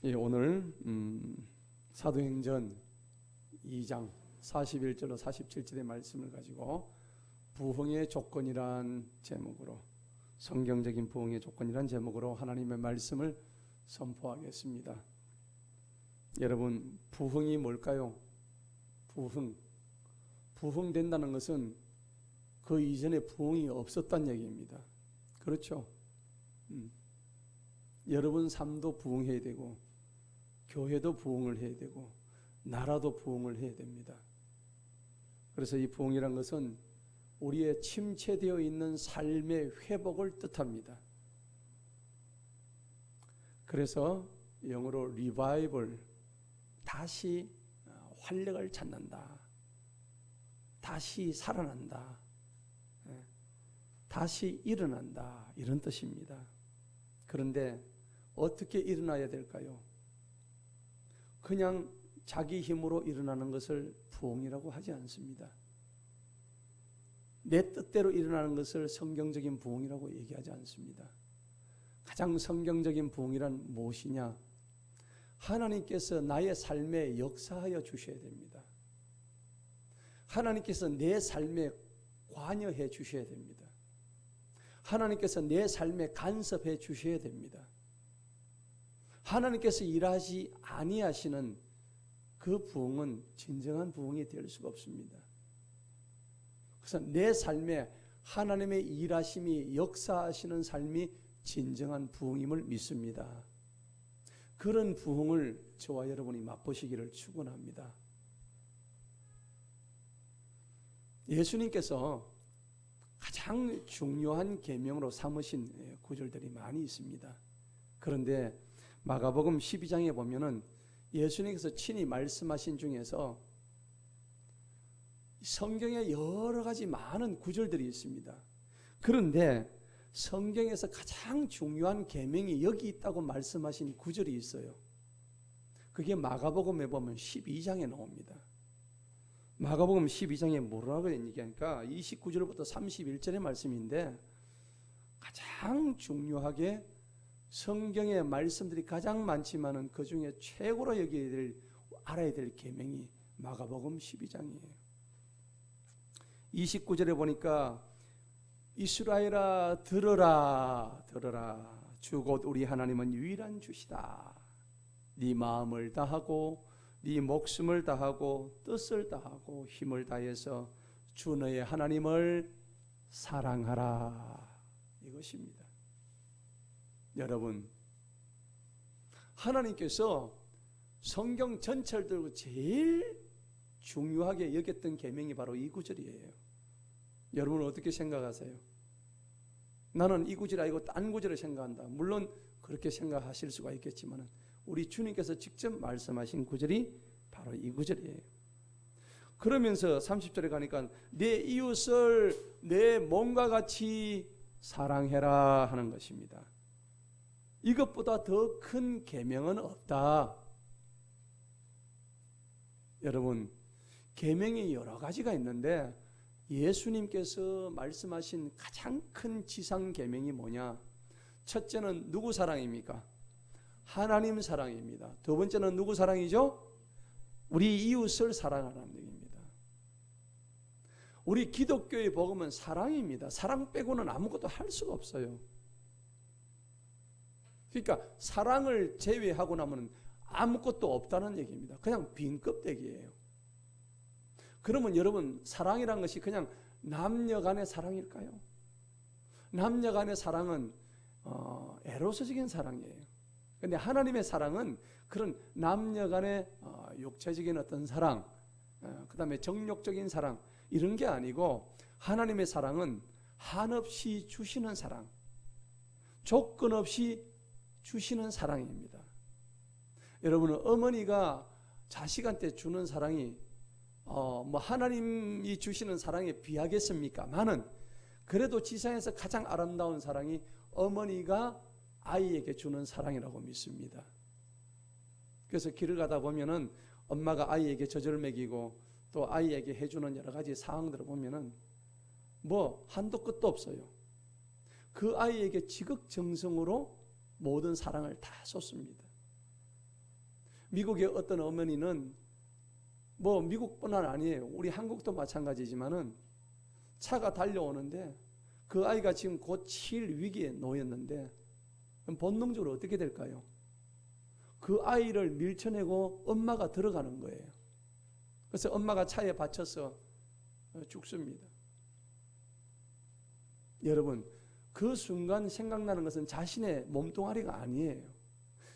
예, 오늘 사도행전 2장 41절로 47절의 말씀을 가지고 부흥의 조건이란 제목으로, 성경적인 부흥의 조건이란 제목으로 하나님의 말씀을 선포하겠습니다. 여러분, 부흥이 뭘까요? 부흥된다는 것은 그 이전에 부흥이 없었다는 얘기입니다. 그렇죠? 여러분 삶도 부흥해야 되고, 교회도 부흥을 해야 되고, 나라도 부흥을 해야 됩니다. 그래서 이 부흥이란 것은 우리의 침체되어 있는 삶의 회복을 뜻합니다. 그래서 영어로 리바이벌, 다시 활력을 찾는다, 다시 살아난다, 다시 일어난다, 이런 뜻입니다. 그런데 어떻게 일어나야 될까요? 그냥 자기 힘으로 일어나는 것을 부흥이라고 하지 않습니다. 내 뜻대로 일어나는 것을 성경적인 부흥이라고 얘기하지 않습니다. 가장 성경적인 부흥이란 무엇이냐? 하나님께서 나의 삶에 역사하여 주셔야 됩니다. 하나님께서 내 삶에 관여해 주셔야 됩니다. 하나님께서 내 삶에 간섭해 주셔야 됩니다. 하나님께서 일하지 아니하시는 그 부흥은 진정한 부흥이 될 수가 없습니다. 그래서 내 삶에 하나님의 일하심이 역사하시는 삶이 진정한 부흥임을 믿습니다. 그런 부흥을 저와 여러분이 맛보시기를 축원합니다. 예수님께서 가장 중요한 계명으로 삼으신 구절들이 많이 있습니다. 그런데 마가복음 12장에 보면은 예수님께서 친히 말씀하신 중에서 성경에 여러 가지 많은 구절들이 있습니다. 그런데 성경에서 가장 중요한 계명이 여기 있다고 말씀하신 구절이 있어요. 그게 마가복음에 보면 12장에 나옵니다. 마가복음 12장에 뭐라고 얘기하니까 29절부터 31절의 말씀인데, 가장 중요하게 성경의 말씀들이 가장 많지만은 그 중에 최고로 알아야 될 계명이 마가복음 12장이에요. 29절에 보니까 이스라엘아 들으라, 주 곧 우리 하나님은 유일한 주시다. 네 마음을 다하고 네 목숨을 다하고 뜻을 다하고 힘을 다해서 주 너의 하나님을 사랑하라, 이것입니다. 여러분, 하나님께서 성경 전체를 들고 제일 중요하게 여겼던 계명이 바로 이 구절이에요. 여러분은 어떻게 생각하세요? 나는 이 구절이 아니고 딴 구절을 생각한다. 물론 그렇게 생각하실 수가 있겠지만 우리 주님께서 직접 말씀하신 구절이 바로 이 구절이에요. 그러면서 30절에 가니까 내 이웃을 내 몸과 같이 사랑해라 하는 것입니다. 이것보다 더 큰 계명은 없다. 여러분, 계명이 여러 가지가 있는데 예수님께서 말씀하신 가장 큰 지상 계명이 뭐냐? 첫째는 누구 사랑입니까? 하나님 사랑입니다. 두 번째는 누구 사랑이죠? 우리 이웃을 사랑하라는 얘기입니다. 우리 기독교의 복음은 사랑입니다. 사랑 빼고는 아무것도 할 수가 없어요. 그러니까 사랑을 제외하고 나면 아무것도 없다는 얘기입니다. 그냥 빈 껍데기예요. 그러면 여러분, 사랑이란 것이 그냥 남녀 간의 사랑일까요? 남녀 간의 사랑은 에로스적인 사랑이에요. 그런데 하나님의 사랑은 그런 남녀 간의 육체적인 어떤 사랑, 그 다음에 정욕적인 사랑, 이런 게 아니고 하나님의 사랑은 한없이 주시는 사랑, 조건 없이 주시는 사랑입니다. 여러분은 어머니가 자식한테 주는 사랑이 하나님이 주시는 사랑에 비하겠습니까? 많은, 그래도 지상에서 가장 아름다운 사랑이 어머니가 아이에게 주는 사랑이라고 믿습니다. 그래서 길을 가다 보면은 엄마가 아이에게 젖을 먹이고 또 아이에게 해주는 여러 가지 사항들을 보면은 한도 끝도 없어요. 그 아이에게 지극정성으로 모든 사랑을 다 쏟습니다. 미국의 어떤 어머니는 뭐 미국뿐만 아니에요. 우리 한국도 마찬가지지만은 차가 달려오는데 그 아이가 지금 곧 치일 위기에 놓였는데 본능적으로 어떻게 될까요? 그 아이를 밀쳐내고 엄마가 들어가는 거예요. 그래서 엄마가 차에 받쳐서 죽습니다. 여러분, 그 순간 생각나는 것은 자신의 몸뚱아리가 아니에요.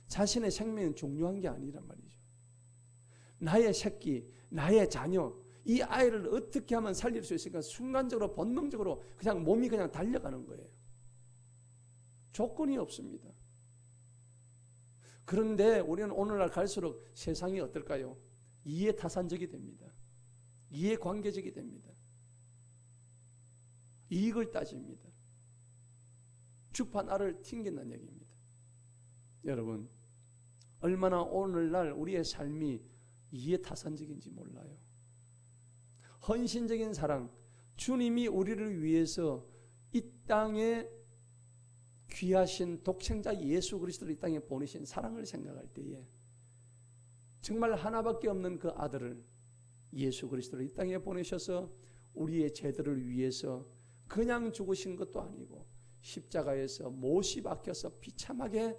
자신의 생명은 중요한 게 아니란 말이죠. 나의 새끼, 나의 자녀, 이 아이를 어떻게 하면 살릴 수 있을까? 순간적으로 본능적으로 그냥 몸이 그냥 달려가는 거예요. 조건이 없습니다. 그런데 우리는 오늘날 갈수록 세상이 어떨까요? 이해타산적이 됩니다. 이해관계적이 됩니다. 이익을 따집니다. 주판 알을 튕긴다는 얘기입니다. 여러분, 얼마나 오늘날 우리의 삶이 이해타산적인지 몰라요. 헌신적인 사랑, 주님이 우리를 위해서 이 땅에 귀하신 독생자 예수 그리스도를 이 땅에 보내신 사랑을 생각할 때에 정말 하나밖에 없는 그 아들을 예수 그리스도를 이 땅에 보내셔서 우리의 죄들을 위해서 그냥 죽으신 것도 아니고 십자가에서 못이 박혀서 비참하게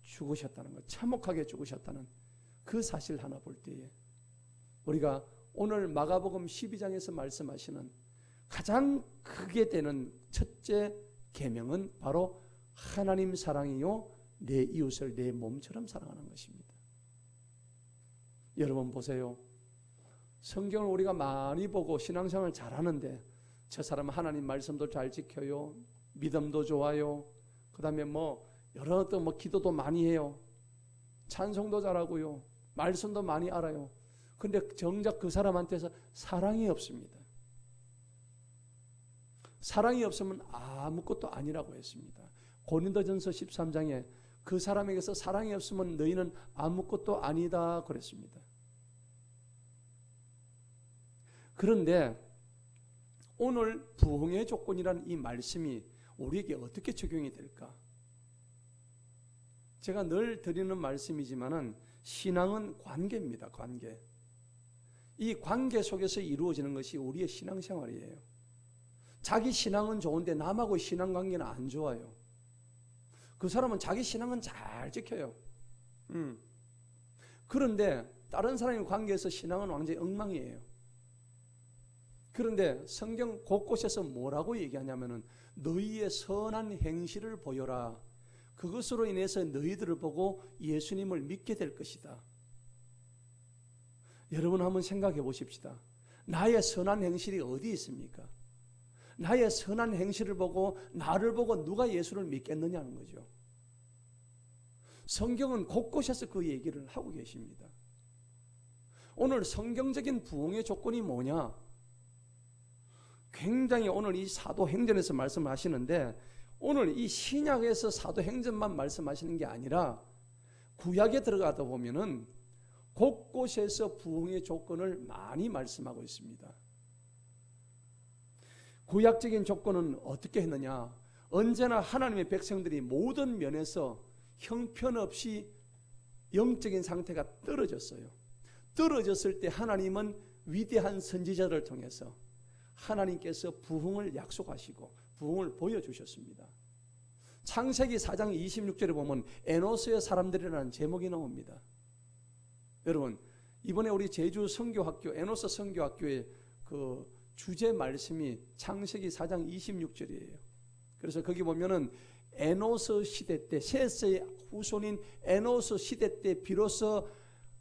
죽으셨다는 것, 참혹하게 죽으셨다는 그 사실 하나 볼 때에 우리가 오늘 마가복음 12장에서 말씀하시는 가장 크게 되는 첫째 계명은 바로 하나님 사랑이요 내 이웃을 내 몸처럼 사랑하는 것입니다. 여러분 보세요. 성경을 우리가 많이 보고 신앙생활을 잘하는데 저 사람은 하나님 말씀도 잘 지켜요. 믿음도 좋아요. 그 다음에 여러 또 기도도 많이 해요. 찬송도 잘하고요. 말씀도 많이 알아요. 근데 정작 그 사람한테서 사랑이 없습니다. 사랑이 없으면 아무것도 아니라고 했습니다. 고린도전서 13장에 그 사람에게서 사랑이 없으면 너희는 아무것도 아니다 그랬습니다. 그런데 오늘 부흥의 조건이라는 이 말씀이 우리에게 어떻게 적용이 될까? 제가 늘 드리는 말씀이지만은 신앙은 관계입니다. 관계. 이 관계 속에서 이루어지는 것이 우리의 신앙생활이에요. 자기 신앙은 좋은데 남하고 신앙관계는 안 좋아요. 그 사람은 자기 신앙은 잘 지켜요. 그런데 다른 사람의 관계에서 신앙은 완전히 엉망이에요. 그런데 성경 곳곳에서 뭐라고 얘기하냐면은 너희의 선한 행실을 보여라. 그것으로 인해서 너희들을 보고 예수님을 믿게 될 것이다. 여러분 한번 생각해 보십시다. 나의 선한 행실이 어디 있습니까? 나의 선한 행실을 보고 나를 보고 누가 예수를 믿겠느냐는 거죠. 성경은 곳곳에서 그 얘기를 하고 계십니다. 오늘 성경적인 부흥의 조건이 뭐냐? 굉장히 오늘 이 사도행전에서 말씀하시는데 오늘 이 신약에서 사도행전만 말씀하시는 게 아니라 구약에 들어가다 보면은 곳곳에서 부흥의 조건을 많이 말씀하고 있습니다. 구약적인 조건은 어떻게 했느냐? 언제나 하나님의 백성들이 모든 면에서 형편없이 영적인 상태가 떨어졌어요. 떨어졌을 때 하나님은 위대한 선지자를 통해서 하나님께서 부흥을 약속하시고 부흥을 보여주셨습니다. 창세기 4장 26절에 보면 에노스의 사람들이라는 제목이 나옵니다. 여러분 이번에 우리 제주 선교학교 에노스 선교학교의 그 주제 말씀이 창세기 4장 26절이에요. 그래서 거기 보면은 에노스 시대 때 셋의 후손인 에노스 시대 때 비로소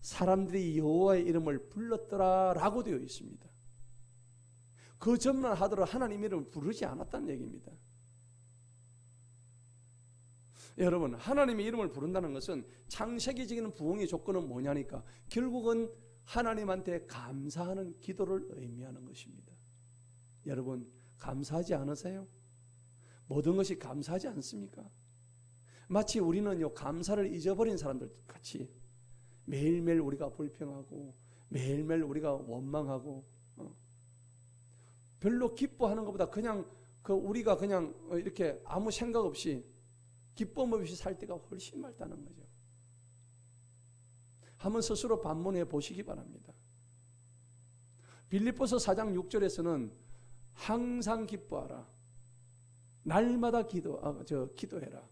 사람들이 여호와의 이름을 불렀더라라고 되어 있습니다. 그 전만 하더라도 하나님 이름을 부르지 않았다는 얘기입니다. 여러분 하나님의 이름을 부른다는 것은 창세기적인 부흥의 조건은 뭐냐니까 결국은 하나님한테 감사하는 기도를 의미하는 것입니다. 여러분 감사하지 않으세요? 모든 것이 감사하지 않습니까? 마치 우리는요 감사를 잊어버린 사람들 같이 매일매일 우리가 불평하고 매일매일 우리가 원망하고 별로 기뻐하는 것보다 그냥 우리가 그냥 이렇게 아무 생각 없이 기쁨 없이 살 때가 훨씬 많다는 거죠. 한번 스스로 반문해 보시기 바랍니다. 빌립보서 4장 6절에서는 항상 기뻐하라. 날마다 기도해라.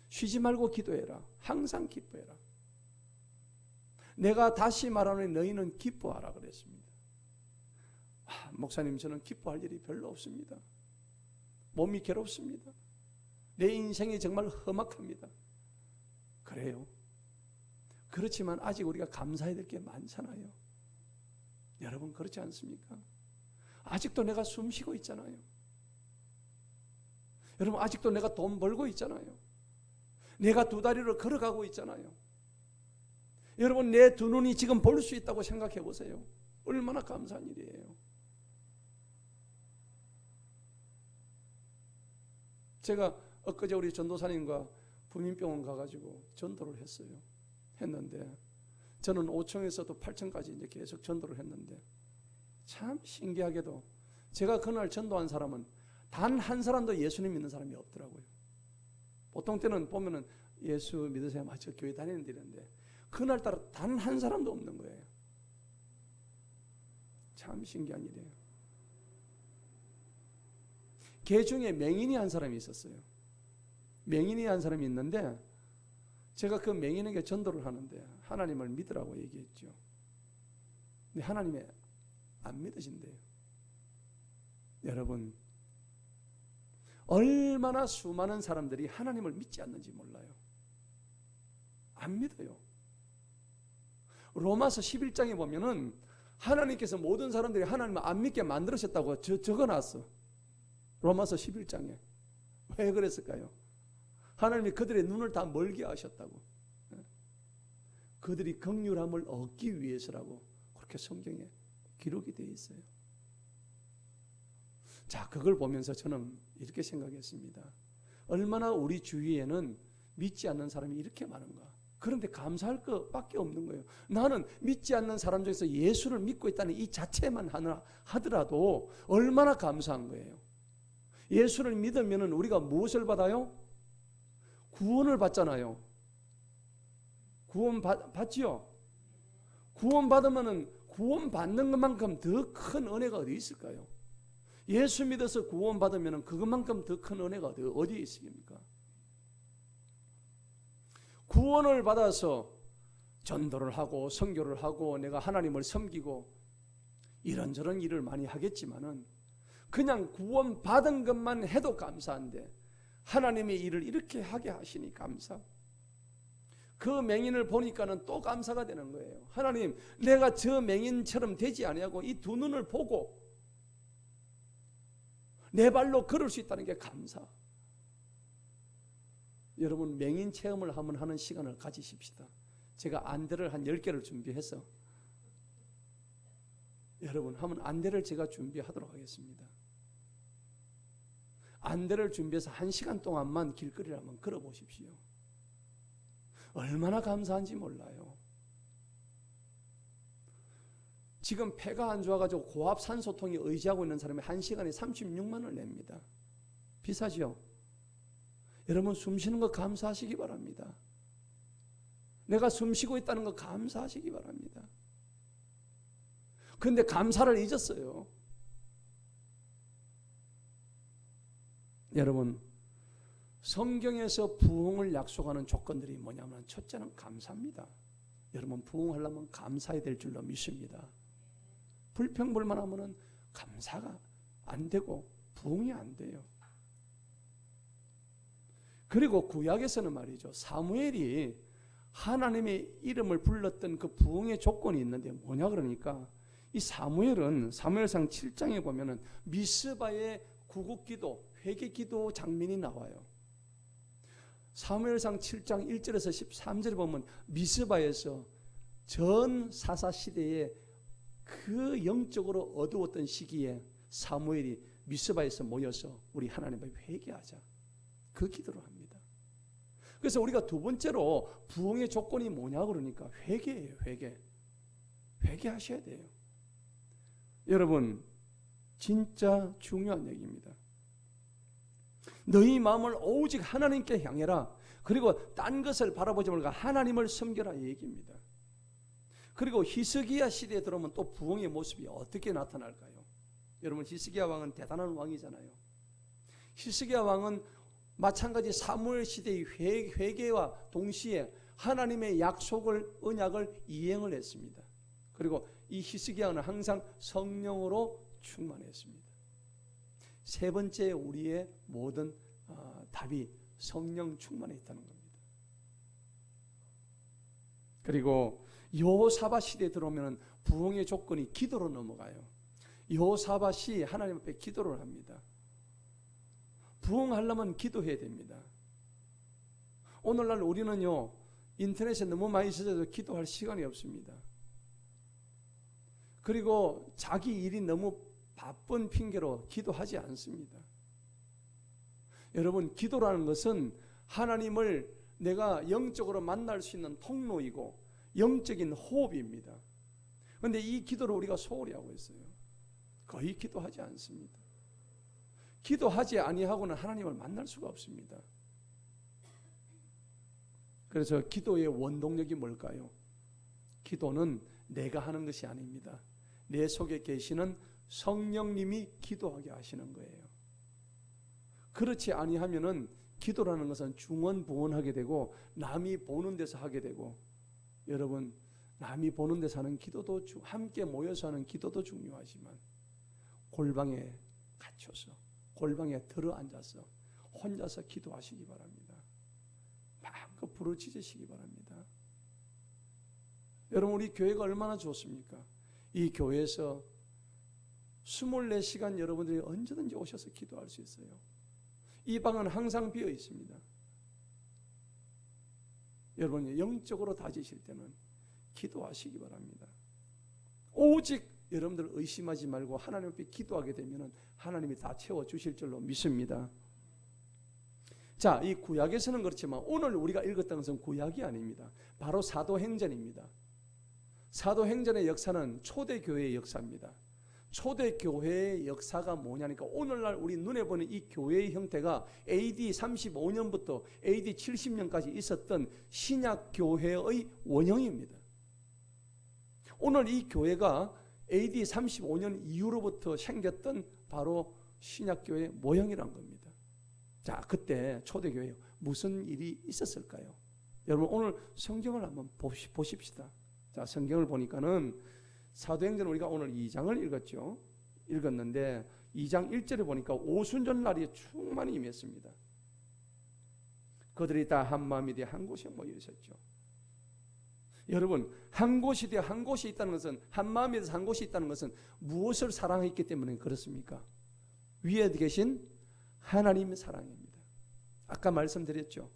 쉬지 말고 기도해라. 항상 기뻐해라. 내가 다시 말하노니 너희는 기뻐하라 그랬습니다. 목사님, 저는 기뻐할 일이 별로 없습니다. 몸이 괴롭습니다. 내 인생이 정말 험악합니다. 그래요. 그렇지만 아직 우리가 감사해야 될 게 많잖아요. 여러분, 그렇지 않습니까? 아직도 내가 숨 쉬고 있잖아요. 여러분, 아직도 내가 돈 벌고 있잖아요. 내가 두 다리로 걸어가고 있잖아요. 여러분, 내 두 눈이 지금 볼 수 있다고 생각해 보세요. 얼마나 감사한 일이에요. 제가 엊그제 우리 전도사님과 부민병원 가가지고 전도를 했는데 저는 5층에서도 8층까지 이제 계속 전도를 했는데 참 신기하게도 제가 그날 전도한 사람은 단 한 사람도 예수님 믿는 사람이 없더라고요. 보통 때는 보면은 예수 믿으세요? 맞죠? 교회 다니는 데인데 그날따라 단 한 사람도 없는 거예요. 참 신기한 일이에요. 개 중에 맹인이 한 사람이 있었어요. 맹인이 한 사람이 있는데 제가 그 맹인에게 전도를 하는데 하나님을 믿으라고 얘기했죠. 근데 하나님이 안 믿으신대요. 여러분, 얼마나 수많은 사람들이 하나님을 믿지 않는지 몰라요. 안 믿어요. 로마서 11장에 보면은 하나님께서 모든 사람들이 하나님을 안 믿게 만들으셨다고 적어놨어. 로마서 11장에. 왜 그랬을까요? 하나님이 그들의 눈을 다 멀게 하셨다고. 그들이 긍휼함을 얻기 위해서라고 그렇게 성경에 기록이 되어 있어요. 자, 그걸 보면서 저는 이렇게 생각했습니다. 얼마나 우리 주위에는 믿지 않는 사람이 이렇게 많은가. 그런데 감사할 것밖에 없는 거예요. 나는 믿지 않는 사람 중에서 예수를 믿고 있다는 이 자체만 하더라도 얼마나 감사한 거예요. 예수를 믿으면 우리가 무엇을 받아요? 구원을 받잖아요. 구원 받지요? 구원 받으면 구원 받는 것만큼 더 큰 은혜가 어디 있을까요? 예수 믿어서 구원 받으면 그것만큼 더 큰 은혜가 어디에 있습니까? 구원을 받아서 전도를 하고 선교를 하고 내가 하나님을 섬기고 이런저런 일을 많이 하겠지만은 그냥 구원 받은 것만 해도 감사한데 하나님의 일을 이렇게 하게 하시니 감사. 그 맹인을 보니까는 또 감사가 되는 거예요. 하나님, 내가 저 맹인처럼 되지 아니하고 이 두 눈을 보고 내 발로 걸을 수 있다는 게 감사. 여러분, 맹인 체험을 한번 하는 시간을 가지십시다. 제가 안대를 한 10개를 준비해서 여러분, 한번 안대를 제가 준비하도록 하겠습니다. 안대를 준비해서 1시간 동안만 길거리를 한번 걸어보십시오. 얼마나 감사한지 몰라요. 지금 폐가 안 좋아가지고 고압 산소통에 의지하고 있는 사람이 1시간에 36만 원을 냅니다. 비싸죠? 여러분, 숨 쉬는 거 감사하시기 바랍니다. 내가 숨 쉬고 있다는 거 감사하시기 바랍니다. 그런데 감사를 잊었어요. 여러분, 성경에서 부흥을 약속하는 조건들이 뭐냐면 첫째는 감사입니다. 여러분, 부흥하려면 감사해야 될 줄로 믿습니다. 불평불만하면 감사가 안 되고 부흥이 안 돼요. 그리고 구약에서는 말이죠, 사무엘이 하나님의 이름을 불렀던 그 부흥의 조건이 있는데 뭐냐 그러니까 이 사무엘은 사무엘상 7장에 보면은 미스바의 구국기도, 회개기도 장면이 나와요. 사무엘상 7장 1절에서 13절에 보면 미스바에서 전 사사 시대에 그 영적으로 어두웠던 시기에 사무엘이 미스바에서 모여서 우리 하나님을 회개하자, 그 기도를 합니다. 그래서 우리가 두 번째로 부흥의 조건이 뭐냐 그러니까 회개예요. 회개하셔야 돼요. 여러분, 진짜 중요한 얘기입니다. 너희 마음을 오직 하나님께 향해라. 그리고 딴 것을 바라보지 말고 하나님을 섬겨라 이 얘기입니다. 그리고 히스기야 시대에 들어오면 또 부흥의 모습이 어떻게 나타날까요? 여러분, 히스기야 왕은 대단한 왕이잖아요. 히스기야 왕은 마찬가지 사무엘 시대의 회개와 동시에 하나님의 약속을, 언약을 이행을 했습니다. 그리고 이 히스기야는 항상 성령으로 충만했습니다. 세 번째, 우리의 모든 답이 성령 충만에 있다는 겁니다. 그리고 여호사밧 시대에 들어오면 부흥의 조건이 기도로 넘어가요. 여호사밧이 하나님 앞에 기도를 합니다. 부흥하려면 기도해야 됩니다. 오늘날 우리는요, 인터넷에 너무 많이 있어서 기도할 시간이 없습니다. 그리고 자기 일이 너무 바쁜 핑계로 기도하지 않습니다. 여러분, 기도라는 것은 하나님을 내가 영적으로 만날 수 있는 통로이고 영적인 호흡입니다. 그런데 이 기도를 우리가 소홀히 하고 있어요. 거의 기도하지 않습니다. 기도하지 아니하고는 하나님을 만날 수가 없습니다. 그래서 기도의 원동력이 뭘까요? 기도는 내가 하는 것이 아닙니다. 내 속에 계시는 성령님이 기도하게 하시는 거예요. 그렇지 아니하면은 기도라는 것은 중언부언하게 되고 남이 보는 데서 하게 되고, 여러분, 남이 보는 데서 하는 기도도 함께 모여서 하는 기도도 중요하지만 골방에 갇혀서 골방에 들어앉아서 혼자서 기도하시기 바랍니다. 마음껏 부르짖으시기 바랍니다. 여러분, 우리 교회가 얼마나 좋습니까? 이 교회에서 24시간 여러분들이 언제든지 오셔서 기도할 수 있어요. 이 방은 항상 비어 있습니다. 여러분, 영적으로 다지실 때는 기도하시기 바랍니다. 오직 여러분들 의심하지 말고 하나님 앞에 기도하게 되면 하나님이 다 채워주실 줄로 믿습니다. 자, 이 구약에서는 그렇지만 오늘 우리가 읽었던 것은 구약이 아닙니다. 바로 사도행전입니다. 사도행전의 역사는 초대교회의 역사입니다. 초대교회의 역사가 뭐냐니까 오늘날 우리 눈에 보는 이 교회의 형태가 AD 35년부터 AD 70년까지 있었던 신약교회의 원형입니다. 오늘 이 교회가 AD 35년 이후로부터 생겼던 바로 신약교회의 모형이란 겁니다. 자, 그때 초대교회에 무슨 일이 있었을까요? 여러분, 오늘 성경을 한번 보십시다. 자, 성경을 보니까는 사도행전 우리가 오늘 2장을 읽었는데 2장 1절에 보니까 오순절 날이 충만히 임했습니다. 그들이 다 한 마음이 되어 한 곳에 모여 있었죠. 여러분, 한 곳이 되어 한 곳이 있다는 것은, 한 마음이 되어 한 곳이 있다는 것은 무엇을 사랑했기 때문에 그렇습니까? 위에 계신 하나님의 사랑입니다. 아까 말씀드렸죠.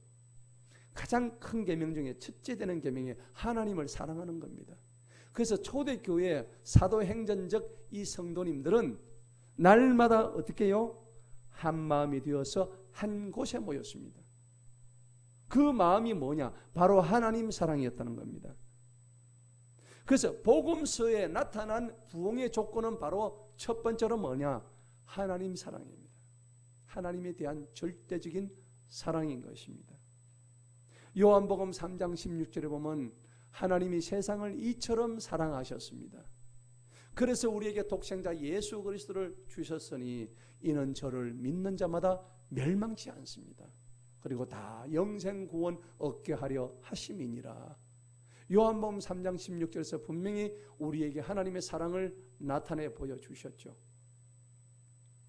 가장 큰 계명 중에 첫째 되는 계명이 하나님을 사랑하는 겁니다. 그래서 초대교회 사도행전적 이 성도님들은 날마다 어떻게 해요? 한 마음이 되어서 한 곳에 모였습니다. 그 마음이 뭐냐? 바로 하나님 사랑이었다는 겁니다. 그래서 복음서에 나타난 부흥의 조건은 바로 첫 번째로 뭐냐? 하나님 사랑입니다. 하나님에 대한 절대적인 사랑인 것입니다. 요한복음 3장 16절에 보면 하나님이 세상을 이처럼 사랑하셨습니다. 그래서 우리에게 독생자 예수 그리스도를 주셨으니 이는 저를 믿는 자마다 멸망치 않습니다. 그리고 다 영생 구원 얻게 하려 하심이니라. 요한복음 3장 16절에서 분명히 우리에게 하나님의 사랑을 나타내 보여주셨죠.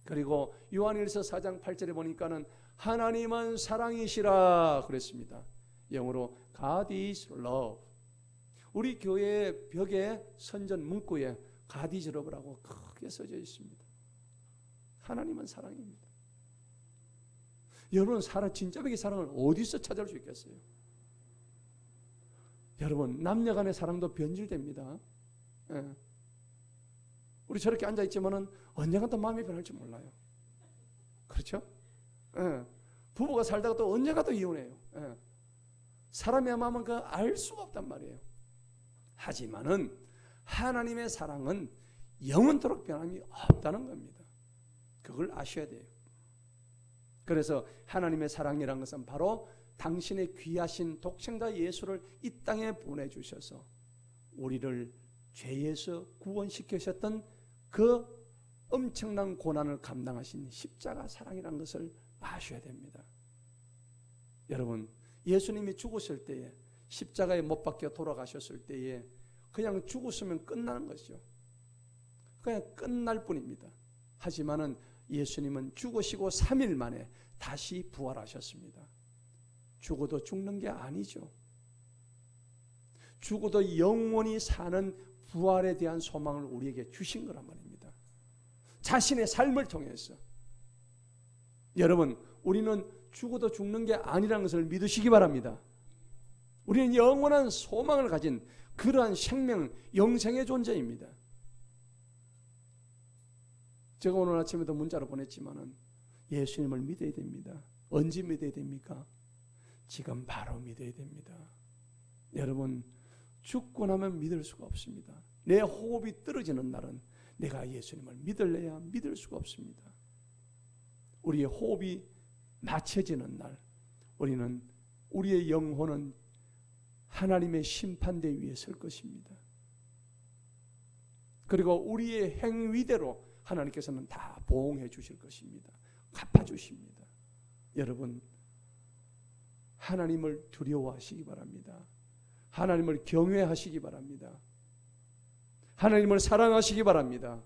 그리고 요한일서 4장 8절에 보니까는 하나님은 사랑이시라 그랬습니다. 영어로 God is love. 우리 교회 벽에 선전 문구에 God is love라고 크게 써져 있습니다. 하나님은 사랑입니다. 여러분, 진짜백의 사랑을 어디서 찾아올 수 있겠어요? 여러분, 남녀 간의 사랑도 변질됩니다. 예. 우리 저렇게 앉아있지만은 언젠가 또 마음이 변할지 몰라요. 그렇죠? 예. 부부가 살다가 또 언젠가 또 이혼해요. 예. 사람의 마음은 알 수가 없단 말이에요. 하지만은 하나님의 사랑은 영원토록 변함이 없다는 겁니다. 그걸 아셔야 돼요. 그래서 하나님의 사랑이란 것은 바로 당신의 귀하신 독생자 예수를 이 땅에 보내주셔서 우리를 죄에서 구원시키셨던 그 엄청난 고난을 감당하신 십자가 사랑이라는 것을 아셔야 됩니다. 여러분, 예수님이 죽으실 때에, 십자가에 못 박혀 돌아가셨을 때에 그냥 죽었으면 끝나는 것이죠. 그냥 끝날 뿐입니다. 하지만은 예수님은 죽으시고 3일 만에 다시 부활하셨습니다. 죽어도 죽는 게 아니죠. 죽어도 영원히 사는 부활에 대한 소망을 우리에게 주신 거란 말입니다. 자신의 삶을 통해서. 여러분, 우리는 죽어도 죽는 게 아니라는 것을 믿으시기 바랍니다. 우리는 영원한 소망을 가진 그러한 생명, 영생의 존재입니다. 제가 오늘 아침에도 문자로 보냈지만은 예수님을 믿어야 됩니다. 언제 믿어야 됩니까? 지금 바로 믿어야 됩니다. 여러분, 죽고 나면 믿을 수가 없습니다. 내 호흡이 떨어지는 날은 내가 예수님을 믿을래야 믿을 수가 없습니다. 우리의 호흡이 맞춰지는 날, 우리의 영혼은 하나님의 심판대 위에 설 것입니다. 그리고 우리의 행위대로 하나님께서는 다 보응해 주실 것입니다. 갚아주십니다. 여러분, 하나님을 두려워하시기 바랍니다. 하나님을 경외하시기 바랍니다. 하나님을 사랑하시기 바랍니다.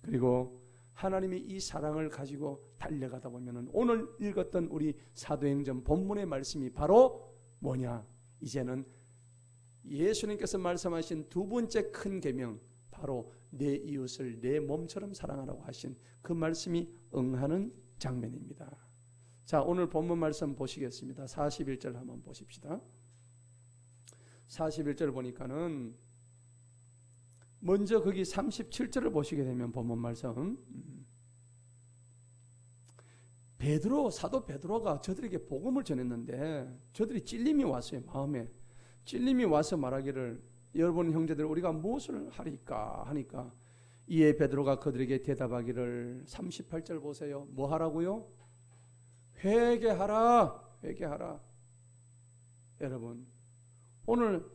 그리고 하나님이 이 사랑을 가지고 달려가다 보면은 오늘 읽었던 우리 사도행전 본문의 말씀이 바로 뭐냐? 이제는 예수님께서 말씀하신 두 번째 큰 계명, 바로 내 이웃을 내 몸처럼 사랑하라고 하신 그 말씀이 응하는 장면입니다. 자, 오늘 본문 말씀 보시겠습니다. 41절 한번 보십시다. 41절 보니까는 먼저 거기 37절을 보시게 되면 본문 말씀, 사도 베드로가 저들에게 복음을 전했는데 저들이 찔림이 왔어요. 마음에 찔림이 와서 말하기를, 여러분 형제들, 우리가 무엇을 하리까 하니까, 이에 베드로가 그들에게 대답하기를, 38절 보세요. 뭐 하라고요? 회개하라. 회개하라. 여러분, 오늘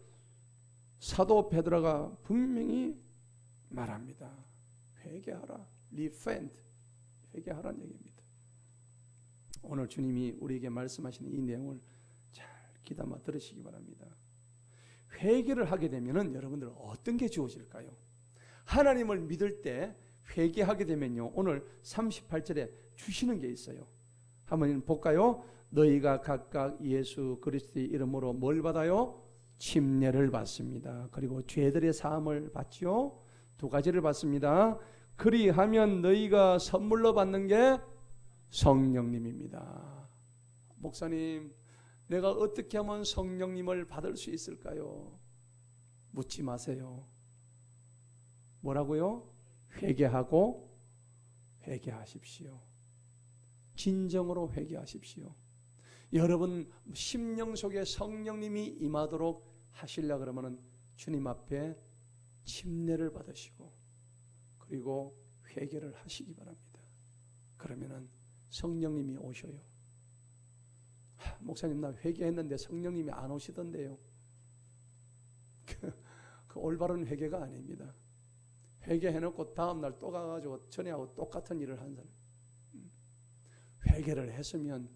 사도 베드로가 분명히 말합니다. 회개하라. repent. 회개하라는 얘기입니다. 오늘 주님이 우리에게 말씀하시는 이 내용을 잘 귀담아 들으시기 바랍니다. 회개를 하게 되면은 여러분들 어떤 게 주어질까요? 하나님을 믿을 때 회개하게 되면요, 오늘 38절에 주시는 게 있어요. 한번 볼까요? 너희가 각각 예수 그리스도의 이름으로 뭘 받아요? 침례를 받습니다. 그리고 죄들의 사함을 받지요. 두 가지를 받습니다. 그리하면 너희가 선물로 받는 게 성령님입니다. 목사님, 내가 어떻게 하면 성령님을 받을 수 있을까요? 묻지 마세요. 뭐라고요? 회개하고 회개하십시오. 진정으로 회개하십시오. 여러분 심령 속에 성령님이 임하도록 하시려 그러면은 주님 앞에 침례를 받으시고 그리고 회개를 하시기 바랍니다. 그러면은 성령님이 오셔요. 목사님, 나 회개했는데 성령님이 안 오시던데요. 그 올바른 회개가 아닙니다. 회개해놓고 다음날 또 가가지고 전에하고 똑같은 일을 한 사람. 회개를 했으면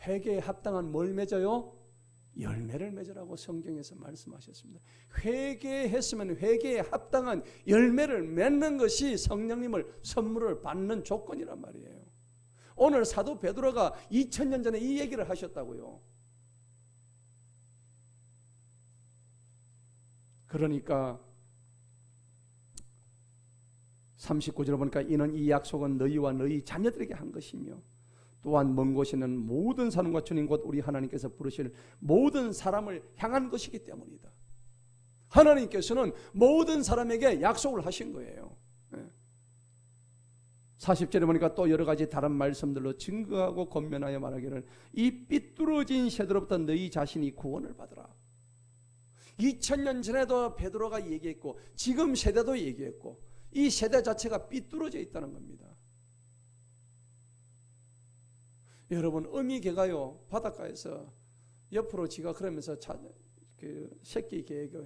회개에 합당한 뭘 맺어요? 열매를 맺으라고 성경에서 말씀하셨습니다. 회개했으면 회개에 합당한 열매를 맺는 것이 성령님을 선물을 받는 조건이란 말이에요. 오늘 사도 베드로가 2000년 전에 이 얘기를 하셨다고요. 그러니까 39절을 보니까 이는 이 약속은 너희와 너희 자녀들에게 한 것이며 또한 먼 곳에 있는 모든 사람과 주님 곧 우리 하나님께서 부르실 모든 사람을 향한 것이기 때문이다. 하나님께서는 모든 사람에게 약속을 하신 거예요. 40절에 보니까 또 여러 가지 다른 말씀들로 증거하고 권면하여 말하기를, 이 삐뚤어진 세대로부터 너희 자신이 구원을 받으라. 2000년 전에도 베드로가 얘기했고 지금 세대도 얘기했고 이 세대 자체가 삐뚤어져 있다는 겁니다. 여러분 어미 개가요 바닷가에서 옆으로 지가 그러면서 그 새끼 개가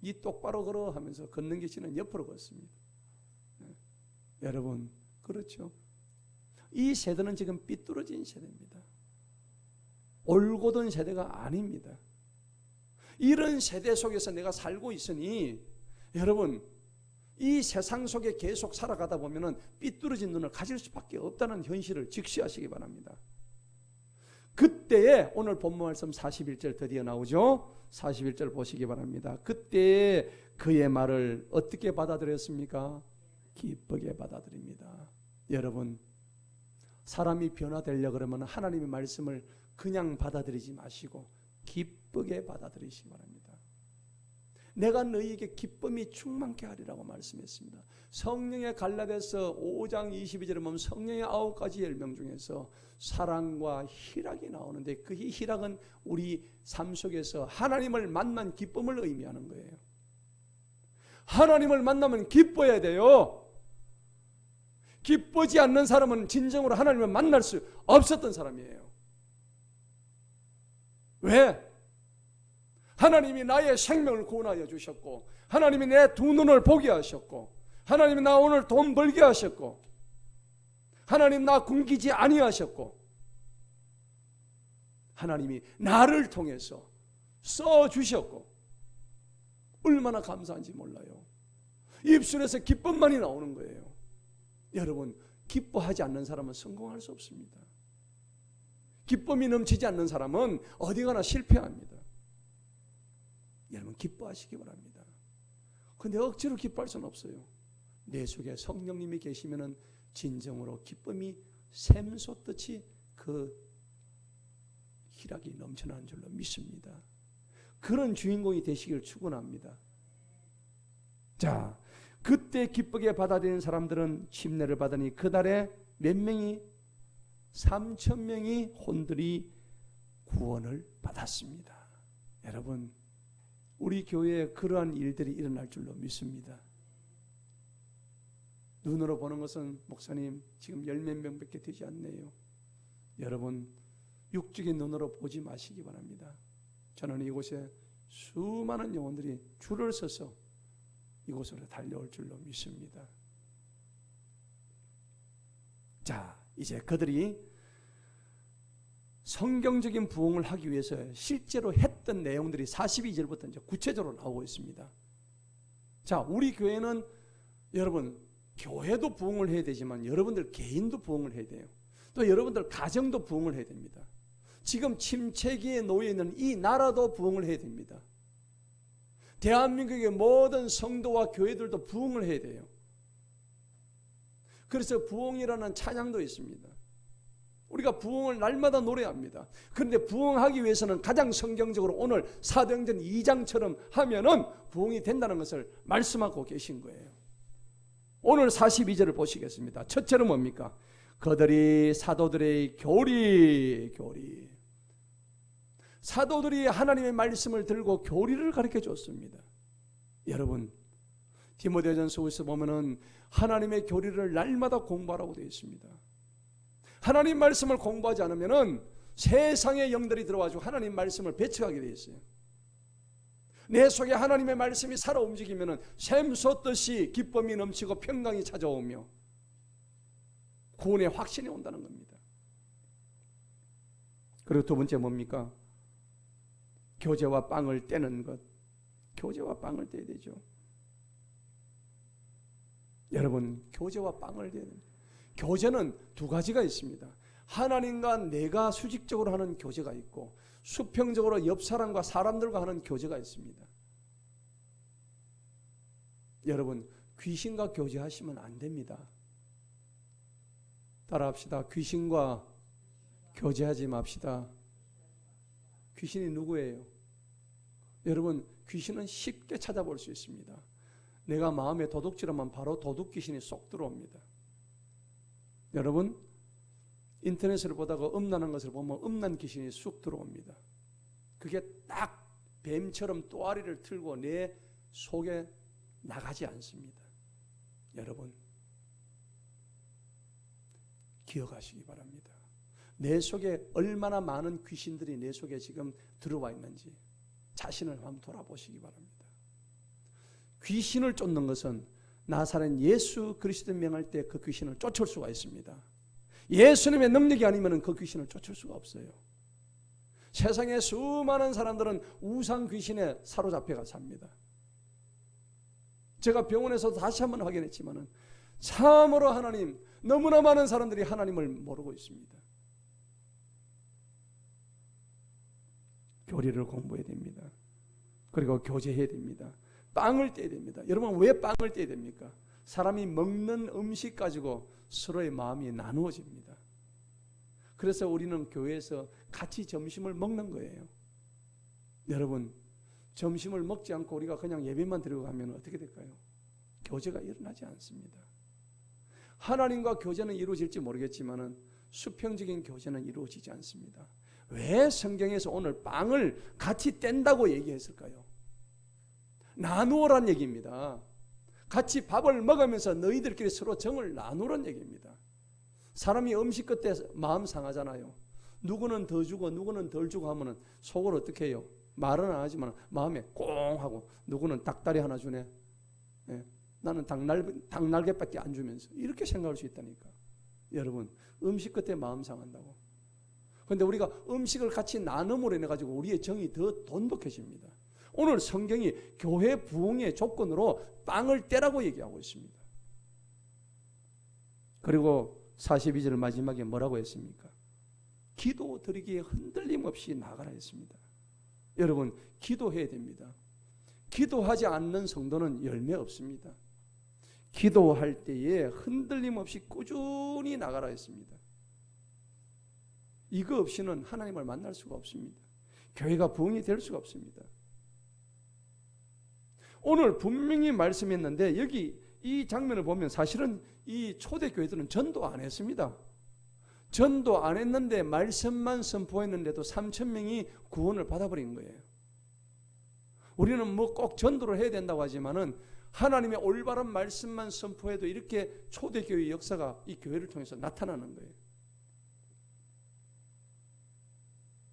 이 똑바로 걸어 하면서 걷는 게 지는 옆으로 걷습니다. 여러분 그렇죠? 이 세대는 지금 삐뚤어진 세대입니다. 올곧은 세대가 아닙니다. 이런 세대 속에서 내가 살고 있으니 여러분 이 세상 속에 계속 살아가다 보면은 삐뚤어진 눈을 가질 수밖에 없다는 현실을 직시하시기 바랍니다. 그때에 오늘 본문 말씀 41절 드디어 나오죠. 41절 보시기 바랍니다. 그때에 그의 말을 어떻게 받아들였습니까? 기쁘게 받아들입니다. 여러분 사람이 변화되려 그러면 하나님의 말씀을 그냥 받아들이지 마시고 기쁘게 받아들이시기 바랍니다. 내가 너희에게 기쁨이 충만케 하리라고 말씀했습니다. 성령의 갈라디아서 5장 22절에 보면 성령의 9가지 열명 중에서 사랑과 희락이 나오는데 그 희락은 우리 삶 속에서 하나님을 만난 기쁨을 의미하는 거예요. 하나님을 만나면 기뻐야 돼요. 기쁘지 않는 사람은 진정으로 하나님을 만날 수 없었던 사람이에요. 왜? 하나님이 나의 생명을 구원하여 주셨고 하나님이 내 두 눈을 보게 하셨고 하나님이 나 오늘 돈 벌게 하셨고 하나님 나 굶기지 아니하셨고 하나님이 나를 통해서 써주셨고 얼마나 감사한지 몰라요. 입술에서 기쁨만이 나오는 거예요. 여러분 기뻐하지 않는 사람은 성공할 수 없습니다. 기쁨이 넘치지 않는 사람은 어디 가나 실패합니다. 여러분 기뻐하시기 바랍니다. 그런데 억지로 기뻐할 수는 없어요. 내 속에 성령님이 계시면은 진정으로 기쁨이 샘솟듯이 그 희락이 넘쳐나는 줄로 믿습니다. 그런 주인공이 되시길 축원합니다. 자, 그때 기쁘게 받아들이는 사람들은 침례를 받으니 그날에 몇 명이 3,000명이 혼들이 구원을 받았습니다. 여러분 우리 교회에 그러한 일들이 일어날 줄로 믿습니다. 눈으로 보는 것은 목사님 지금 10몇 명밖에 되지 않네요. 여러분 육적인 눈으로 보지 마시기 바랍니다. 저는 이곳에 수많은 영혼들이 줄을 서서 이곳으로 달려올 줄로 믿습니다. 자, 이제 그들이 성경적인 부흥을 하기 위해서 실제로 했던 내용들이 42절부터 이제 구체적으로 나오고 있습니다. 자, 우리 교회는 여러분 교회도 부흥을 해야 되지만 여러분들 개인도 부흥을 해야 돼요. 또 여러분들 가정도 부흥을 해야 됩니다. 지금 침체기에 놓여 있는 이 나라도 부흥을 해야 됩니다. 대한민국의 모든 성도와 교회들도 부흥을 해야 돼요. 그래서 부흥이라는 찬양도 있습니다. 우리가 부흥을 날마다 노래합니다. 그런데 부흥하기 위해서는 가장 성경적으로 오늘 사도행전 2장처럼 하면은 부흥이 된다는 것을 말씀하고 계신 거예요. 오늘 42절을 보시겠습니다. 첫째로 뭡니까? 그들이 사도들의 교리. 사도들이 하나님의 말씀을 들고 교리를 가르쳐 줬습니다. 여러분 디모데전서에서 보면은 하나님의 교리를 날마다 공부하라고 되어 있습니다. 하나님 말씀을 공부하지 않으면은 세상의 영들이 들어와서 하나님 말씀을 배척하게 되어 있어요. 내 속에 하나님의 말씀이 살아 움직이면은 샘솟듯이 기쁨이 넘치고 평강이 찾아오며 구원의 확신이 온다는 겁니다. 그리고 두 번째 뭡니까? 교제와 빵을 떼는 것. 교제와 빵을 떼야 되죠. 여러분 교제와 빵을 떼야 됩니다. 교제는 두 가지가 있습니다. 하나님과 내가 수직적으로 하는 교제가 있고 수평적으로 옆 사람과 사람들과 하는 교제가 있습니다. 여러분 귀신과 교제하시면 안 됩니다. 따라합시다. 귀신과 교제하지 맙시다. 귀신이 누구예요? 여러분 귀신은 쉽게 찾아볼 수 있습니다. 내가 마음에 도둑질하면 바로 도둑 귀신이 쏙 들어옵니다. 여러분 인터넷을 보다가 음란한 것을 보면 음란 귀신이 쑥 들어옵니다. 그게 딱 뱀처럼 또아리를 틀고 내 속에 나가지 않습니다. 여러분 기억하시기 바랍니다. 내 속에 얼마나 많은 귀신들이 내 속에 지금 들어와 있는지 자신을 한번 돌아보시기 바랍니다. 귀신을 쫓는 것은 나사렛 예수 그리스도 명할 때 그 귀신을 쫓을 수가 있습니다. 예수님의 능력이 아니면 그 귀신을 쫓을 수가 없어요. 세상에 수많은 사람들은 우상 귀신에 사로잡혀가 삽니다. 제가 병원에서 다시 한번 확인했지만 참으로 하나님, 너무나 많은 사람들이 하나님을 모르고 있습니다. 교리를 공부해야 됩니다. 그리고 교제해야 됩니다. 빵을 떼야 됩니다. 여러분, 왜 빵을 떼야 됩니까? 사람이 먹는 음식 가지고 서로의 마음이 나누어집니다. 그래서 우리는 교회에서 같이 점심을 먹는 거예요. 여러분, 점심을 먹지 않고 우리가 그냥 예배만 드리고 가면 어떻게 될까요? 교제가 일어나지 않습니다. 하나님과 교제는 이루어질지 모르겠지만 수평적인 교제는 이루어지지 않습니다. 왜 성경에서 오늘 빵을 같이 뗀다고 얘기했을까요? 나누어란 얘기입니다. 같이 밥을 먹으면서 너희들끼리 서로 정을 나누란 얘기입니다. 사람이 음식 끝에 마음 상하잖아요. 누구는 더 주고 누구는 덜 주고 하면 속으로 어떻게 해요? 말은 안 하지만 마음에 꽁 하고 누구는 닭다리 하나 주네. 예, 나는 닭날개밖에 안 주면서 이렇게 생각할 수 있다니까. 여러분, 음식 끝에 마음 상한다고. 그런데 우리가 음식을 같이 나눔으로 인해 가지고 우리의 정이 더 돈독해집니다. 오늘 성경이 교회 부흥의 조건으로 빵을 떼라고 얘기하고 있습니다. 그리고 42절 마지막에 뭐라고 했습니까? 기도 드리기에 흔들림 없이 나가라 했습니다. 여러분, 기도해야 됩니다. 기도하지 않는 성도는 열매 없습니다. 기도할 때에 흔들림 없이 꾸준히 나가라 했습니다. 이거 없이는 하나님을 만날 수가 없습니다. 교회가 부흥이 될 수가 없습니다. 오늘 분명히 말씀했는데 여기 이 장면을 보면 사실은 이 초대교회들은 전도 안 했습니다. 전도 안 했는데 말씀만 선포했는데도 3,000명이 구원을 받아버린 거예요. 우리는 뭐 꼭 전도를 해야 된다고 하지만은 하나님의 올바른 말씀만 선포해도 이렇게 초대교회 역사가 이 교회를 통해서 나타나는 거예요.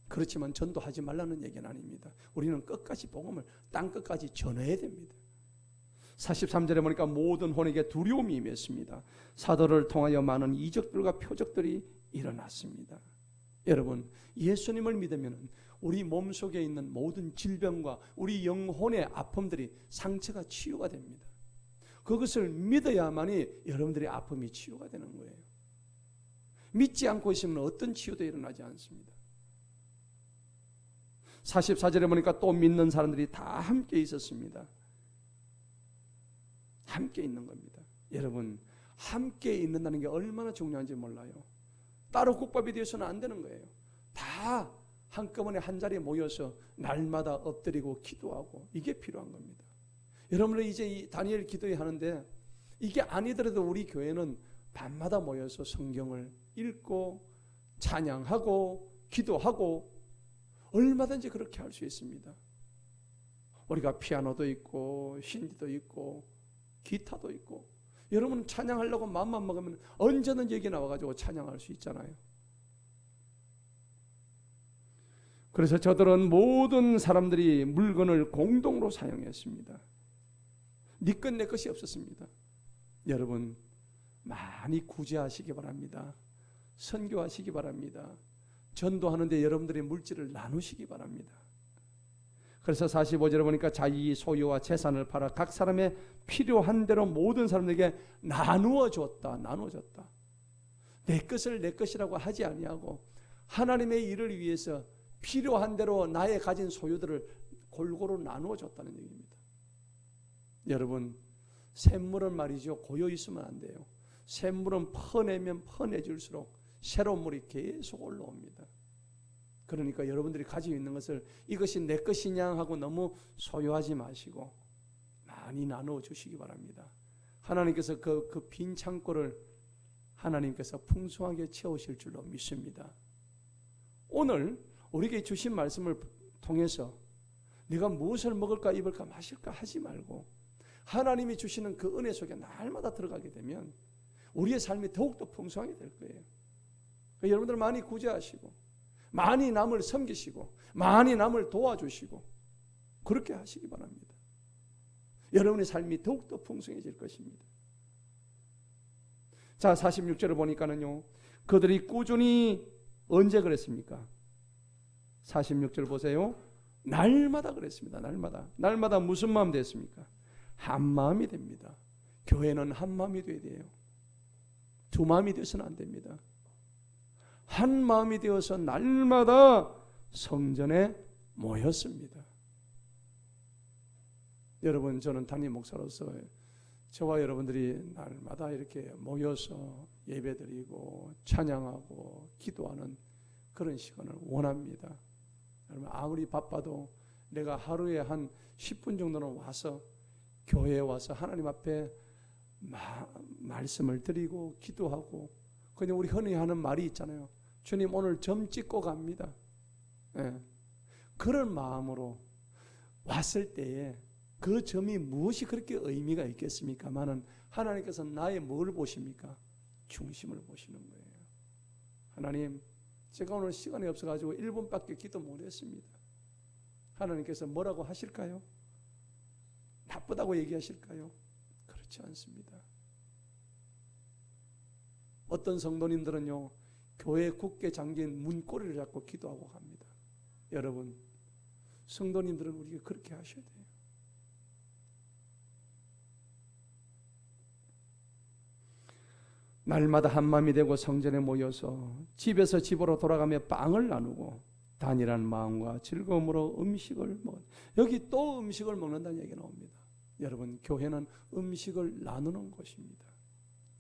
그렇지만 전도하지 말라는 얘기는 아닙니다. 우리는 끝까지 복음을 땅 끝까지 전해야 됩니다. 43절에 보니까 모든 혼에게 두려움이 임했습니다. 사도를 통하여 많은 이적들과 표적들이 일어났습니다. 여러분, 예수님을 믿으면 우리 몸속에 있는 모든 질병과 우리 영혼의 아픔들이 상처가 치유가 됩니다. 그것을 믿어야만이 여러분들의 아픔이 치유가 되는 거예요. 믿지 않고 있으면 어떤 치유도 일어나지 않습니다. 44절에 보니까 또 믿는 사람들이 다 함께 있었습니다. 함께 있는 겁니다. 여러분, 함께 있는다는 게 얼마나 중요한지 몰라요. 따로 국밥이 되어서는 안 되는 거예요. 다 한꺼번에 한 자리에 모여서 날마다 엎드리고 기도하고 이게 필요한 겁니다. 여러분들 이제 이 다니엘 기도회 하는데 이게 아니더라도 우리 교회는 밤마다 모여서 성경을 읽고 찬양하고 기도하고 얼마든지 그렇게 할 수 있습니다. 우리가 피아노도 있고 신디도 있고 기타도 있고 여러분 찬양하려고 마음만 먹으면 언제든지 여기 나와가지고 찬양할 수 있잖아요. 그래서 저들은 모든 사람들이 물건을 공동으로 사용했습니다. 네 것 내 것이 없었습니다. 여러분 많이 구제하시기 바랍니다. 선교하시기 바랍니다. 전도하는데 여러분들의 물질을 나누시기 바랍니다. 그래서 45절에 보니까 자기 소유와 재산을 팔아 각 사람의 필요한 대로 모든 사람들에게 나누어 줬다. 내 것을 내 것이라고 하지 아니하고 하나님의 일을 위해서 필요한 대로 나의 가진 소유들을 골고루 나누어 줬다는 얘기입니다. 여러분, 샘물은 말이죠, 고여 있으면 안 돼요. 샘물은 퍼내면 퍼내줄수록 새로운 물이 계속 올라옵니다. 그러니까 여러분들이 가지고 있는 것을 이것이 내 것이냐 하고 너무 소유하지 마시고 많이 나누어 주시기 바랍니다. 하나님께서 그 빈 창고를 하나님께서 풍성하게 채우실 줄로 믿습니다. 오늘 우리에게 주신 말씀을 통해서 내가 무엇을 먹을까 입을까 마실까 하지 말고 하나님이 주시는 그 은혜 속에 날마다 들어가게 되면 우리의 삶이 더욱더 풍성하게 될 거예요. 여러분들 많이 구제하시고 많이 남을 섬기시고 많이 남을 도와주시고 그렇게 하시기 바랍니다. 여러분의 삶이 더욱더 풍성해질 것입니다. 자, 46절을 보니까는요, 그들이 꾸준히 언제 그랬습니까? 46절 보세요. 날마다 그랬습니다. 날마다 무슨 마음 됐습니까? 한 마음이 됩니다. 교회는 한 마음이 돼야 돼요. 두 마음이 되어서는 안 됩니다. 한 마음이 되어서 날마다 성전에 모였습니다. 여러분, 저는 담임 목사로서 저와 여러분들이 날마다 이렇게 모여서 예배드리고 찬양하고 기도하는 그런 시간을 원합니다. 여러분, 아무리 바빠도 내가 하루에 한 10분 정도는 와서 교회에 와서 하나님 앞에 말씀을 드리고 기도하고, 그냥 우리 흔히 하는 말이 있잖아요. 주님, 오늘 점 찍고 갑니다. 예. 그런 마음으로 왔을 때에 그 점이 무엇이 그렇게 의미가 있겠습니까마는 하나님께서 나의 뭘 보십니까? 중심을 보시는 거예요. 하나님, 제가 오늘 시간이 없어가지고 1분밖에 기도 못했습니다. 하나님께서 뭐라고 하실까요? 나쁘다고 얘기하실까요? 그렇지 않습니다. 어떤 성도님들은요, 교회 굳게 잠긴 문고리를 잡고 기도하고 갑니다. 여러분, 성도님들은 우리가 그렇게 하셔야 돼요. 날마다 한마음이 되고 성전에 모여서 집에서 집으로 돌아가며 빵을 나누고 단일한 마음과 즐거움으로 음식을 먹. 여기 또 음식을 먹는다는 얘기가 나옵니다. 여러분, 교회는 음식을 나누는 곳입니다.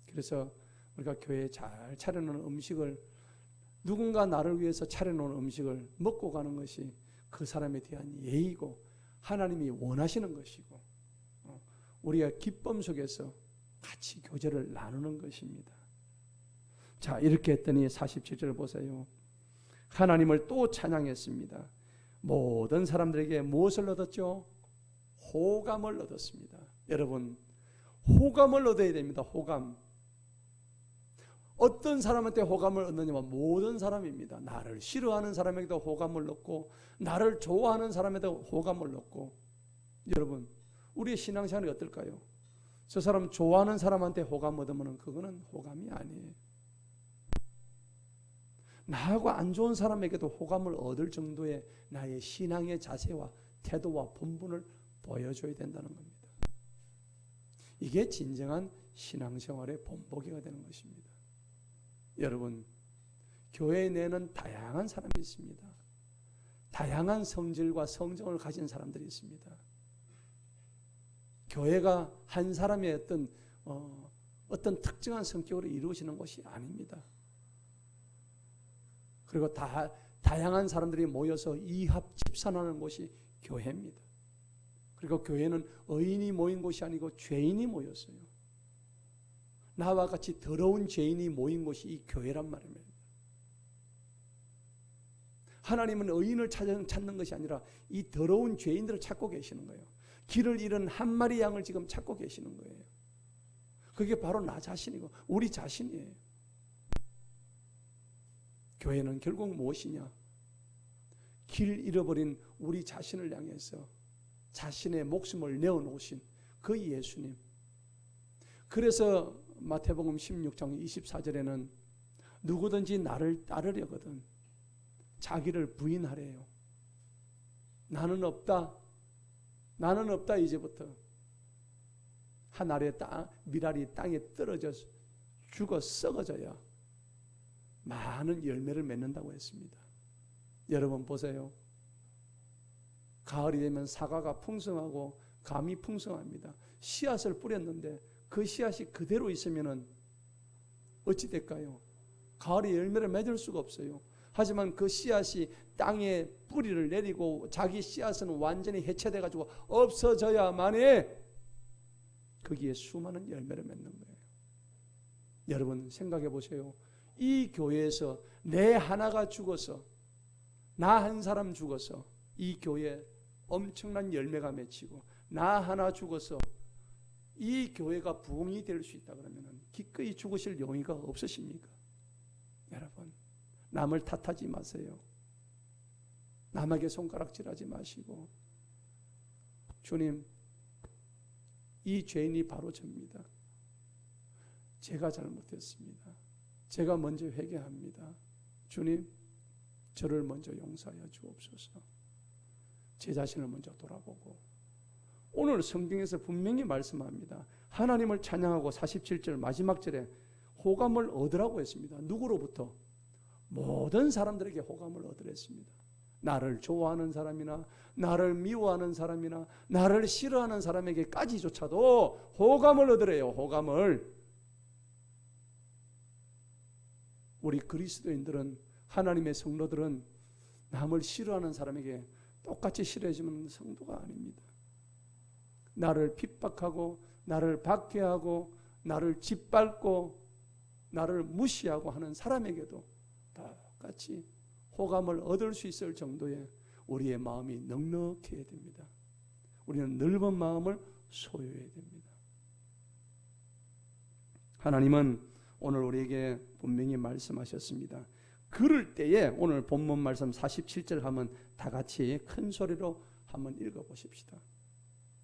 그래서 우리가 교회에 잘 차려놓은 음식을, 누군가 나를 위해서 차려놓은 음식을 먹고 가는 것이 그 사람에 대한 예의고 하나님이 원하시는 것이고, 우리가 기쁨 속에서 같이 교제를 나누는 것입니다. 자, 이렇게 했더니 47절 보세요. 하나님을 또 찬양했습니다. 모든 사람들에게 무엇을 얻었죠? 호감을 얻었습니다. 여러분, 호감을 얻어야 됩니다. 호감. 어떤 사람한테 호감을 얻느냐면 모든 사람입니다. 나를 싫어하는 사람에게도 호감을 얻고 나를 좋아하는 사람에게도 호감을 얻고. 여러분, 우리의 신앙생활이 어떨까요? 저 사람 좋아하는 사람한테 호감 얻으면 그거는 호감이 아니에요. 나하고 안 좋은 사람에게도 호감을 얻을 정도의 나의 신앙의 자세와 태도와 본분을 보여줘야 된다는 겁니다. 이게 진정한 신앙생활의 본보기가 되는 것입니다. 여러분, 교회 내에는 다양한 사람이 있습니다. 다양한 성질과 성정을 가진 사람들이 있습니다. 교회가 한 사람의 어떤 특정한 성격으로 이루어지는 것이 아닙니다. 그리고 다양한 사람들이 모여서 이합 집산하는 곳이 교회입니다. 그리고 교회는 의인이 모인 곳이 아니고 죄인이 모였어요. 나와 같이 더러운 죄인이 모인 곳이 이 교회란 말입니다. 하나님은 의인을 찾는 것이 아니라 이 더러운 죄인들을 찾고 계시는 거예요. 길을 잃은 한 마리 양을 지금 찾고 계시는 거예요. 그게 바로 나 자신이고 우리 자신이에요. 교회는 결국 무엇이냐? 길 잃어버린 우리 자신을 향해서 자신의 목숨을 내어놓으신 그 예수님. 그래서 마태복음 16장 24절에는 누구든지 나를 따르려거든 자기를 부인하래요. 나는 없다 이제부터. 한 알의 밀알이 땅에 떨어져 죽어 썩어져야 많은 열매를 맺는다고 했습니다. 여러분 보세요. 가을이 되면 사과가 풍성하고 감이 풍성합니다. 씨앗을 뿌렸는데 그 씨앗이 그대로 있으면 어찌 될까요? 가을에 열매를 맺을 수가 없어요. 하지만 그 씨앗이 땅에 뿌리를 내리고 자기 씨앗은 완전히 해체돼가지고 없어져야만이 거기에 수많은 열매를 맺는 거예요. 여러분 생각해 보세요. 이 교회에서 내 하나가 죽어서 나 한 사람 죽어서 이 교회에 엄청난 열매가 맺히고 나 하나 죽어서 이 교회가 부흥이 될 수 있다 그러면 기꺼이 죽으실 용의가 없으십니까? 여러분, 남을 탓하지 마세요. 남에게 손가락질하지 마시고, 주님, 이 죄인이 바로 접니다. 제가 잘못했습니다. 제가 먼저 회개합니다. 주님, 저를 먼저 용서하여 주옵소서. 제 자신을 먼저 돌아보고, 오늘 성경에서 분명히 말씀합니다. 하나님을 찬양하고 47절 마지막 절에 호감을 얻으라고 했습니다. 누구로부터? 모든 사람들에게 호감을 얻으랬습니다. 나를 좋아하는 사람이나 나를 미워하는 사람이나 나를 싫어하는 사람에게까지조차도 호감을 얻으래요. 호감을. 우리 그리스도인들은, 하나님의 성도들은 남을 싫어하는 사람에게 똑같이 싫어해주는 성도가 아닙니다. 나를 핍박하고 나를 박해하고 나를 짓밟고 나를 무시하고 하는 사람에게도 똑같이 호감을 얻을 수 있을 정도의 우리의 마음이 넉넉해야 됩니다. 우리는 넓은 마음을 소유해야 됩니다. 하나님은 오늘 우리에게 분명히 말씀하셨습니다. 그럴 때에 오늘 본문 말씀 47절 하면 다 같이 큰 소리로 한번 읽어보십시다.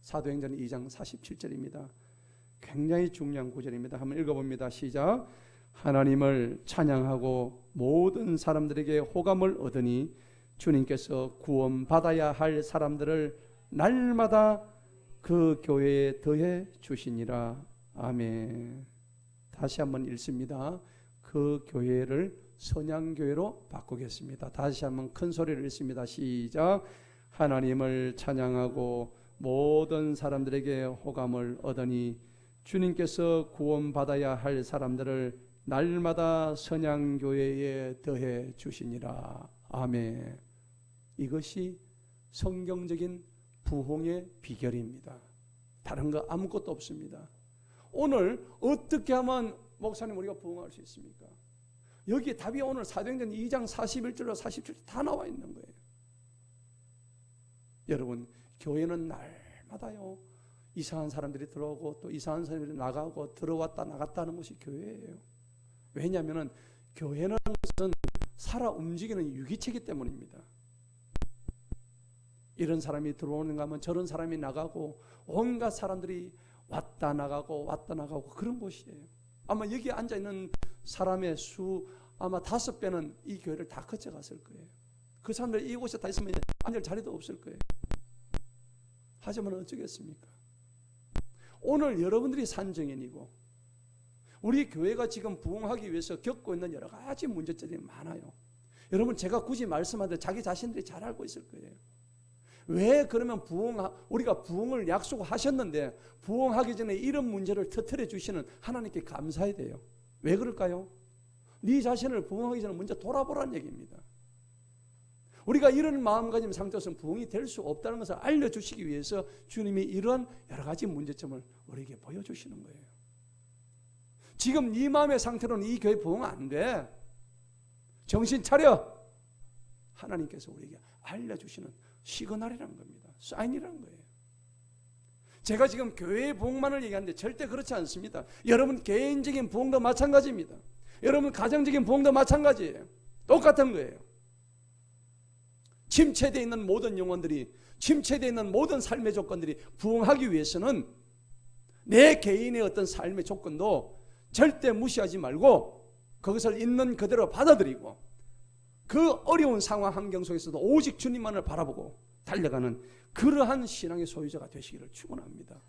사도행전 2장 47절입니다. 굉장히 중요한 구절입니다. 한번 읽어봅니다. 시작. 하나님을 찬양하고 모든 사람들에게 호감을 얻으니 주님께서 구원받아야 할 사람들을 날마다 그 교회에 더해 주시니라. 아멘. 다시 한번 읽습니다. 그 교회를 선양교회로 바꾸겠습니다. 다시 한번 큰 소리를 읽습니다. 시작. 하나님을 찬양하고 모든 사람들에게 호감을 얻으니 주님께서 구원받아야 할 사람들을 날마다 선양교회에 더해 주시니라. 아멘. 이것이 성경적인 부흥의 비결입니다. 다른 거 아무것도 없습니다. 오늘 어떻게 하면 목사님 우리가 부흥할 수 있습니까? 여기 답이 오늘 사도행전 2장 41절로 47절 다 나와 있는 거예요. 여러분, 교회는 날마다요 이상한 사람들이 들어오고 또 이상한 사람들이 나가고 들어왔다 나갔다 하는 것이 교회예요. 왜냐하면 교회는 것은 살아 움직이는 유기체이기 때문입니다. 이런 사람이 들어오는가 하면 저런 사람이 나가고 온갖 사람들이 왔다 나가고 그런 곳이에요. 아마 여기 앉아있는 사람의 수 아마 5배는 이 교회를 다 거쳐갔을 거예요. 그 사람들 이곳에 다 있으면 앉을 자리도 없을 거예요. 하지만 어쩌겠습니까? 오늘 여러분들이 산증인이고 우리 교회가 지금 부흥하기 위해서 겪고 있는 여러 가지 문제점이 많아요. 여러분, 제가 굳이 말씀하는데 자기 자신들이 잘 알고 있을 거예요. 왜 그러면 우리가 부흥을 약속하셨는데 부흥하기 전에 이런 문제를 터뜨려 주시는 하나님께 감사해야 돼요. 왜 그럴까요? 네 자신을 부흥하기 전에 먼저 돌아보라는 얘기입니다. 우리가 이런 마음가짐 상태에서는 부흥이 될 수 없다는 것을 알려주시기 위해서 주님이 이런 여러 가지 문제점을 우리에게 보여주시는 거예요. 지금 네 마음의 상태로는 이 교회 부흥 안 돼. 정신 차려. 하나님께서 우리에게 알려주시는 시그널이라는 겁니다. 사인이라는 거예요. 제가 지금 교회의 부흥만을 얘기하는데 절대 그렇지 않습니다. 여러분 개인적인 부흥도 마찬가지입니다. 여러분 가정적인 부흥도 마찬가지예요. 똑같은 거예요. 침체되어 있는 모든 영혼들이, 침체되어 있는 모든 삶의 조건들이 부흥하기 위해서는 내 개인의 어떤 삶의 조건도 절대 무시하지 말고 그것을 있는 그대로 받아들이고 그 어려운 상황 환경 속에서도 오직 주님만을 바라보고 달려가는 그러한 신앙의 소유자가 되시기를 축원합니다.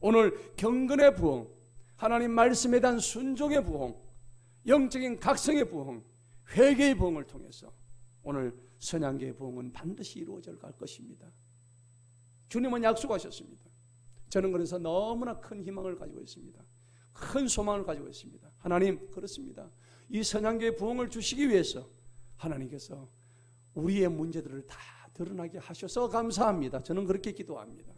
오늘 경건의 부흥, 하나님 말씀에 대한 순종의 부흥, 영적인 각성의 부흥, 회개의 부흥을 통해서 오늘 선양계의 부흥은 반드시 이루어져 갈 것입니다. 주님은 약속하셨습니다. 저는 그래서 너무나 큰 희망을 가지고 있습니다. 큰 소망을 가지고 있습니다. 하나님, 그렇습니다. 이 선양계의 부흥을 주시기 위해서 하나님께서 우리의 문제들을 다 드러나게 하셔서 감사합니다. 저는 그렇게 기도합니다.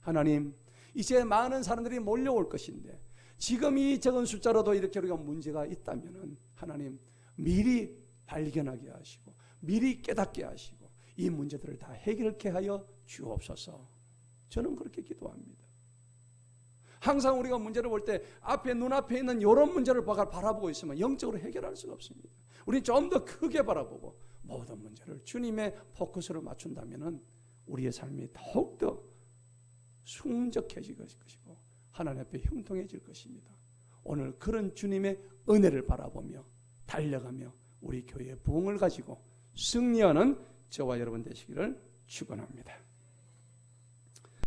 하나님, 이제 많은 사람들이 몰려올 것인데 지금 이 적은 숫자로도 이렇게 우리가 문제가 있다면 하나님 미리 발견하게 하시고 미리 깨닫게 하시고 이 문제들을 다 해결케 하여 주옵소서. 저는 그렇게 기도합니다. 항상 우리가 문제를 볼 때 앞에 눈앞에 있는 이런 문제를 바라보고 있으면 영적으로 해결할 수가 없습니다. 우리 좀 더 크게 바라보고 모든 문제를 주님의 포커스로 맞춘다면 우리의 삶이 더욱더 순적해질 것이고 하나님 앞에 형통해질 것입니다. 오늘 그런 주님의 은혜를 바라보며 달려가며 우리 교회의 부흥을 가지고 승리하는 저와 여러분 되시기를 축원합니다.